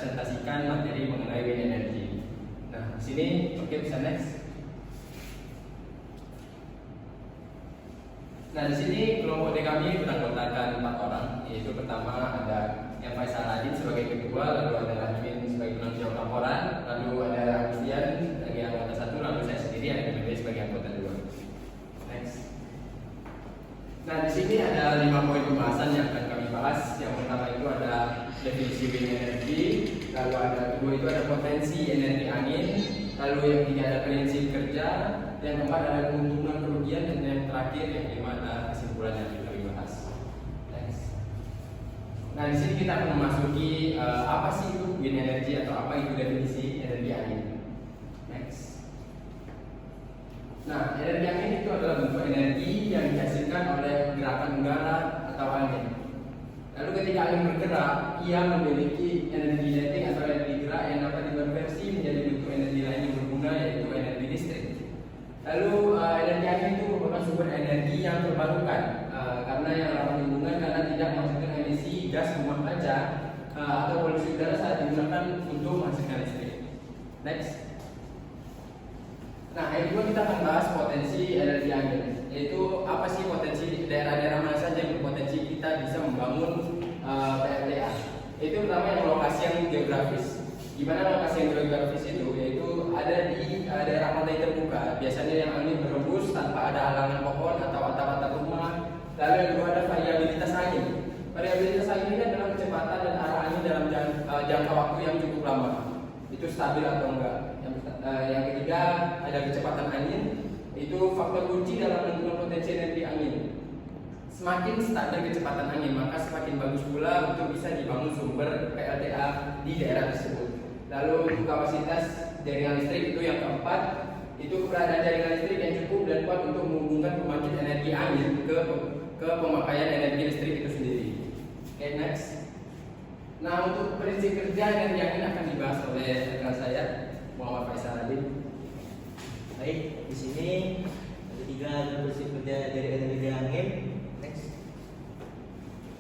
presentasikan materi mengenai wind energy. Nah, di sini bisa next. Nah, di sini kelompok D kami beranggotakan 4 orang, yaitu pertama ada M. Faisal Adin sebagai ketua, lalu ada Rahmin sebagai penanggung jawab laporan, lalu ada Agustian sebagai anggota 1, lalu saya sendiri ada MB sebagai anggota 2. Next. Nah, di sini ada 5 poin pembahasan yang akan kami bahas. Yang pertama itu ada definisi wind energy, lalu ada kedua itu ada potensi energi angin, lalu yang ketiga ada prinsip kerja, yang keempat ada keuntungan kerugian, dan yang terakhir yang kelima ada kesimpulan yang kita bahas. Next. Nah, di sini kita akan memasuki apa sih itu wind energy atau apa itu definisi energi angin. Next. Nah, energi angin itu adalah bentuk energi yang dihasilkan oleh gerakan udara atau angin. Lalu ketika angin bergerak, ia memiliki energi kinetik atau energi gerak yang dapat dikonversi menjadi bentuk energi lain yang berguna, yaitu energi listrik. Lalu energi angin itu merupakan sumber energi yang terbarukan karena yang ramah lingkungan karena tidak menghasilkan emisi gas rumah kaca atau polusi udara saat digunakan untuk menghasilkan listrik. Next. Nah, yang kedua kita akan bahas potensi energi angin, yaitu apa sih potensi daerah-daerah mana saja yang berpotensi kita bisa membangun PLTA. Itu pertama yang lokasi yang geografis. Di mana lokasi yang geografis itu yaitu ada di daerah pantai terbuka, biasanya yang angin berembus tanpa ada halangan pohon atau atap-atap rumah. Lalu yang kedua ada variabilitas angin. Variabilitas angin ini adalah kecepatan dan arah angin dalam jangka waktu yang cukup lama. Itu stabil atau enggak. Yang ketiga ada kecepatan angin, itu faktor kunci dalam menentukan potensi energi angin. Semakin stabil kecepatan angin, maka semakin bagus pula untuk bisa dibangun sumber PLTA di daerah tersebut. Lalu untuk kapasitas jaringan listrik itu yang keempat, itu keberadaan jaringan listrik yang cukup dan kuat untuk menghubungkan pembangkit energi angin ke pemakaian energi listrik itu sendiri. Oke, next. Nah, untuk prinsip kerja energi angin akan dibahas oleh rekan saya, Muhammad Faisal Adin. Baik, di sini ada 3 prinsip kerja dari energi angin. Next.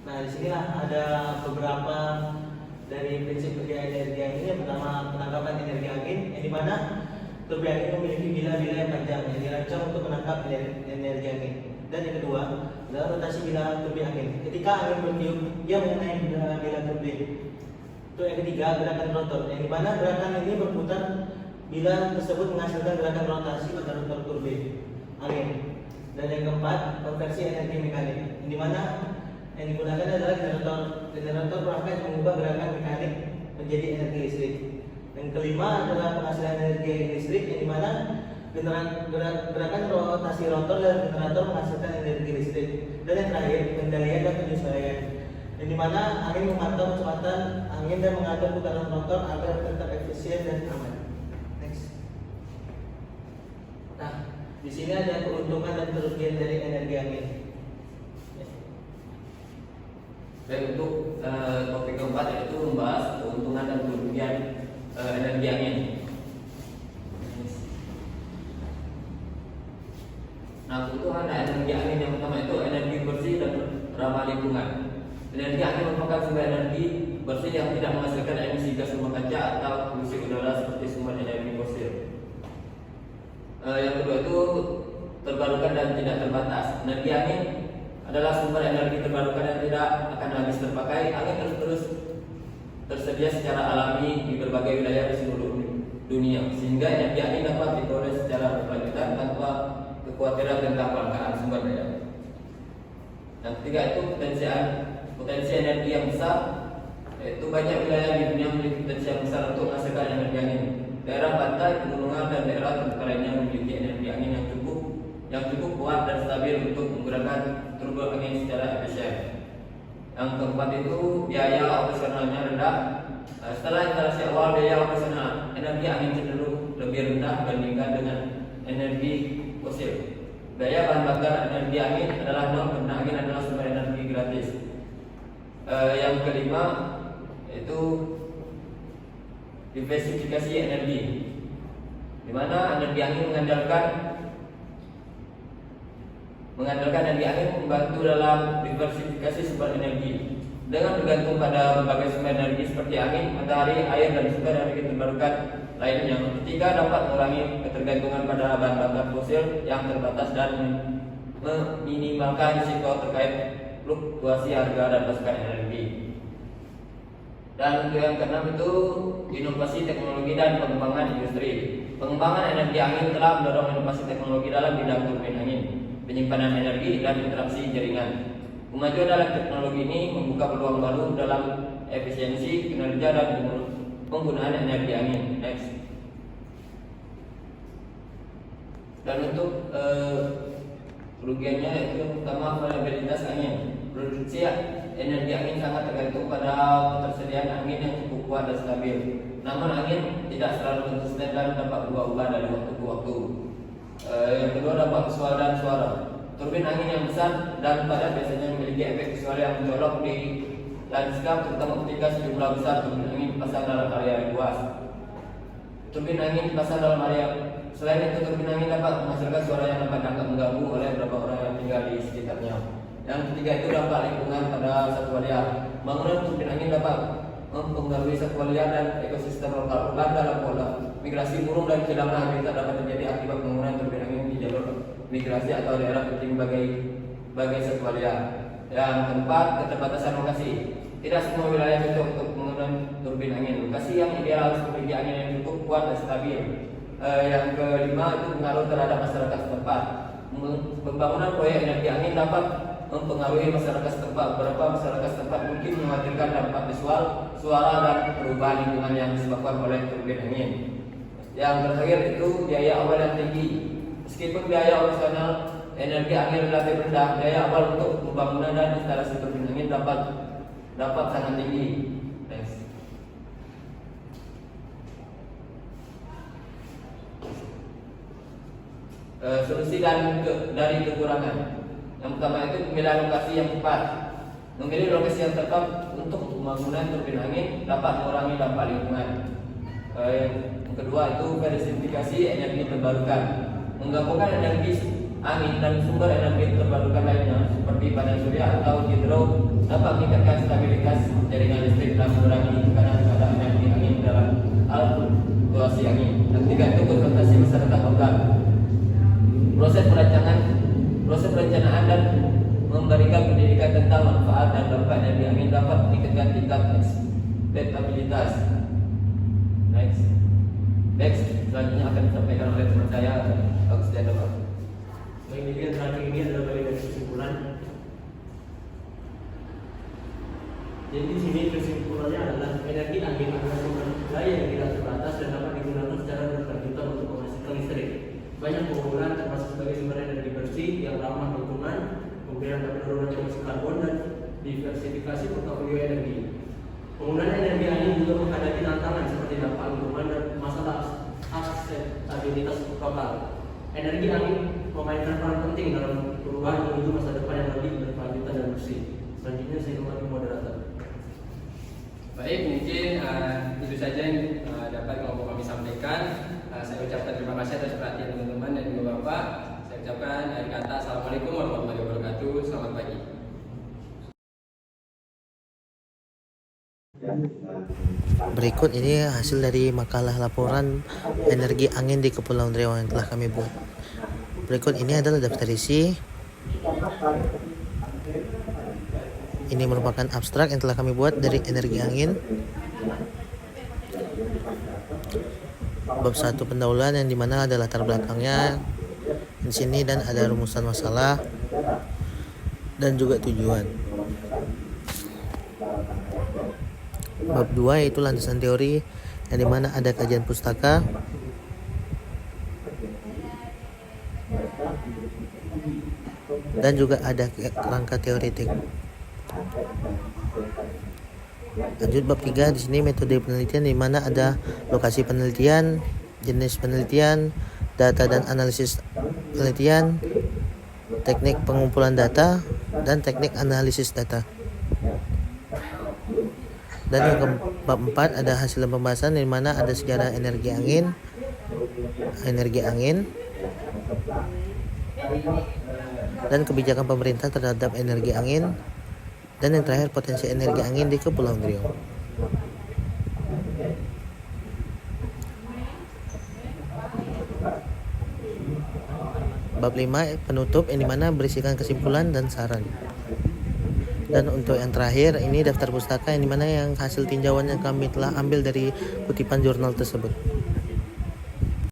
Nah, di sinilah ada beberapa dari prinsip kerja energi angin. Yang pertama, penangkapan energi angin, yang dimana turbin angin memiliki bila-bila yang panjang yang dirancang untuk menangkap energi angin. Dan yang kedua adalah rotasi bila turbin angin. Ketika angin bertiup, ia mengenai bila turbin. Itu yang ketiga, gerakan rotor, yang dimana gerakan ini berputar bila tersebut menghasilkan gerakan rotasi pada rotor turbin angin. Dan yang keempat, konversi energi mekanik, yang dimana yang digunakan adalah generator perangkat yang mengubah gerakan mekanik menjadi energi listrik. Yang kelima adalah penghasilan energi listrik, yang dimana gerakan rotasi rotor dan generator menghasilkan energi listrik. Dan yang terakhir, pengendalian dan penyesuaian, yang dimana angin memantau kecepatan angin dan mengatur putaran rotor agar tetap efisien dan aman. Next. Nah, di sini ada keuntungan dan kerugian dari energi angin. Baik, untuk topik keempat yaitu membahas keuntungan dan kerugian energi angin. Nah, keuntungan energi angin yang pertama itu energi bersih dan ramah lingkungan. Energi angin merupakan sumber energi bersih yang tidak menghasilkan emisi gas rumah kaca atau polusi udara seperti sumber energi fosil. Yang kedua itu terbarukan dan tidak terbatas. Energi angin adalah sumber energi terbarukan yang tidak akan habis terpakai. Angin terus tersedia secara alami di berbagai wilayah di seluruh dunia, sehingga energi angin dapat diperoleh secara berkelanjutan tanpa kekhawatiran tentang kelangkaan sumber daya. Yang ketiga itu potensi energi yang besar, yaitu banyak wilayah di dunia memiliki potensi yang besar untuk menghasilkan energi angin. Daerah pantai, pegunungan, dan daerah terbuka lainnya memiliki energi angin yang cukup kuat dan stabil untuk menggunakan turbo angin secara efisien. Yang keempat itu biaya operasionalnya rendah. Setelah instalasi awal biaya operasional, energi angin cenderung lebih rendah dibandingkan dengan energi fosil. Biaya bahan bakar energi angin adalah nol karena angin adalah sumber energi gratis. Yang kelima itu diversifikasi energi, di mana energi angin mengandalkan energi angin membantu dalam diversifikasi sumber energi. dengan bergantung pada berbagai sumber energi seperti angin, matahari, air, dan sumber energi terbarukan lainnya. Ketiga, dapat mengurangi ketergantungan pada bahan bakar fosil yang terbatas dan meminimalkan risiko terkait fluktuasi harga dan pasokan energi. Dan untuk yang keenam itu inovasi teknologi dan pengembangan industri. Pengembangan energi angin telah mendorong inovasi teknologi dalam bidang turbin angin, penyimpanan energi, dan interaksi jaringan. Kemajuan dalam teknologi ini membuka peluang baru dalam efisiensi, kinerja, dan penggunaan energi angin. Next. Dan untuk kerugiannya yaitu yang pertama variabilitas angin. Produksi energi angin sangat tergantung pada ketersediaan angin yang cukup kuat dan stabil. Namun angin tidak selalu konsisten dan dapat berubah-ubah dari waktu ke waktu. Yang kedua, dampak visual dan suara. Turbin angin yang besar dan padat biasanya memiliki efek visual yang mencolok di lanskap, terutama ketika sejumlah besar turbin angin dipasang dalam area yang luas. Turbin angin dipasang dalam area. Selain itu, turbin angin dapat menghasilkan suara yang dapat dianggap mengganggu oleh beberapa orang yang tinggal di sekitarnya. Yang ketiga itu dampak lingkungan pada satwa liar. Bangunan turbin angin dapat mempengaruhi satwa liar dan ekosistem lokal urban dalam pola. Migrasi burung dan kehilangan habitat dapat terjadi akibat pembangunan turbin angin di jalur migrasi atau daerah penting bagi satwa liar. Yang keempat, keterbatasan lokasi. Tidak semua wilayah cocok untuk pembangunan turbin angin. Lokasi yang ideal harus memiliki angin yang cukup kuat dan stabil. Yang kelima itu pengaruh terhadap masyarakat setempat. Pembangunan proyek energi angin dapat mempengaruhi masyarakat setempat. Beberapa masyarakat setempat mungkin mengkhawatirkan dampak visual, suara, dan perubahan lingkungan yang disebabkan oleh turbin angin. Yang terakhir itu biaya awal yang tinggi. Meskipun biaya operasional energi angin relatif rendah, biaya awal untuk pembangunan dan instalasi turbin angin dapat sangat tinggi. Next. Solusi dari kekurangan. Yang pertama itu pemilihan lokasi yang tepat. Memilih lokasi yang tepat untuk pembangunan turbin angin dapat mengurangi dampak lingkungan. Yang kedua itu diversifikasi energi terbarukan. Menggabungkan energi angin dan sumber energi terbarukan lainnya seperti panel surya atau hidro dapat meningkatkan stabilitas jaringan listrik dan mengurangi tekanan pada energi angin dalam fluktuasi angin. Yang ketiga itu konsultasi masyarakat lokal. Proses perencanaan dan memberikan pendidikan tentang manfaat dan dampak energi angin dapat meningkatkan tingkat ekspektabilitas. Next, selanjutnya akan disampaikan oleh teman saya, Augustiano. Baik, jadi yang terakhir ini adalah bagian dari kesimpulan. Jadi di sini kesimpulannya adalah energi angin adalah sumber daya yang tidak terbatas dan dapat digunakan secara berkelanjutan untuk menghasilkan listrik. Banyak penggunaan termasuk sebagai sumber energi bersih yang ramah lingkungan, kemudian dapat menurunkan emisi karbon dan diversifikasi portofolio energi. Penggunaan energi angin juga menghadapi tantangan seperti dampak lingkungan dan masalah akseptabilitas lokal. Energi angin memainkan peran penting dalam perubahan menuju masa depan yang lebih berkelanjutan dan bersih. Selanjutnya saya kembali moderator. Baik, mungkin itu saja yang dapat kami sampaikan. Saya ucapkan terima kasih atas perhatian teman-teman dan juga Bapak. Saya ucapkan dari kata Assalamualaikum warahmatullahi wabarakatuh. Selamat pagi. Berikut ini hasil dari makalah laporan energi angin di Kepulauan Riau yang telah kami buat. Berikut ini adalah daftar isi. Ini merupakan abstrak yang telah kami buat dari energi angin. Bab 1 pendahuluan yang dimana ada latar belakangnya di sini dan ada rumusan masalah dan juga tujuan. Bab 2 yaitu landasan teori yang dimana ada kajian pustaka. Dan juga ada kerangka teoretik. Lanjut bab 3 di sini metode penelitian di mana ada lokasi penelitian, jenis penelitian, data dan analisis penelitian, teknik pengumpulan data dan teknik analisis data. Dan yang ke bab 4 ada hasil pembahasan di mana ada sejarah energi angin dan kebijakan pemerintah terhadap energi angin. Dan yang terakhir potensi energi angin di Kepulauan Riau. Bab 5 penutup yang dimana berisikan kesimpulan dan saran. Dan untuk yang terakhir ini daftar pustaka yang dimana yang hasil tinjauan yang kami telah ambil dari kutipan jurnal tersebut.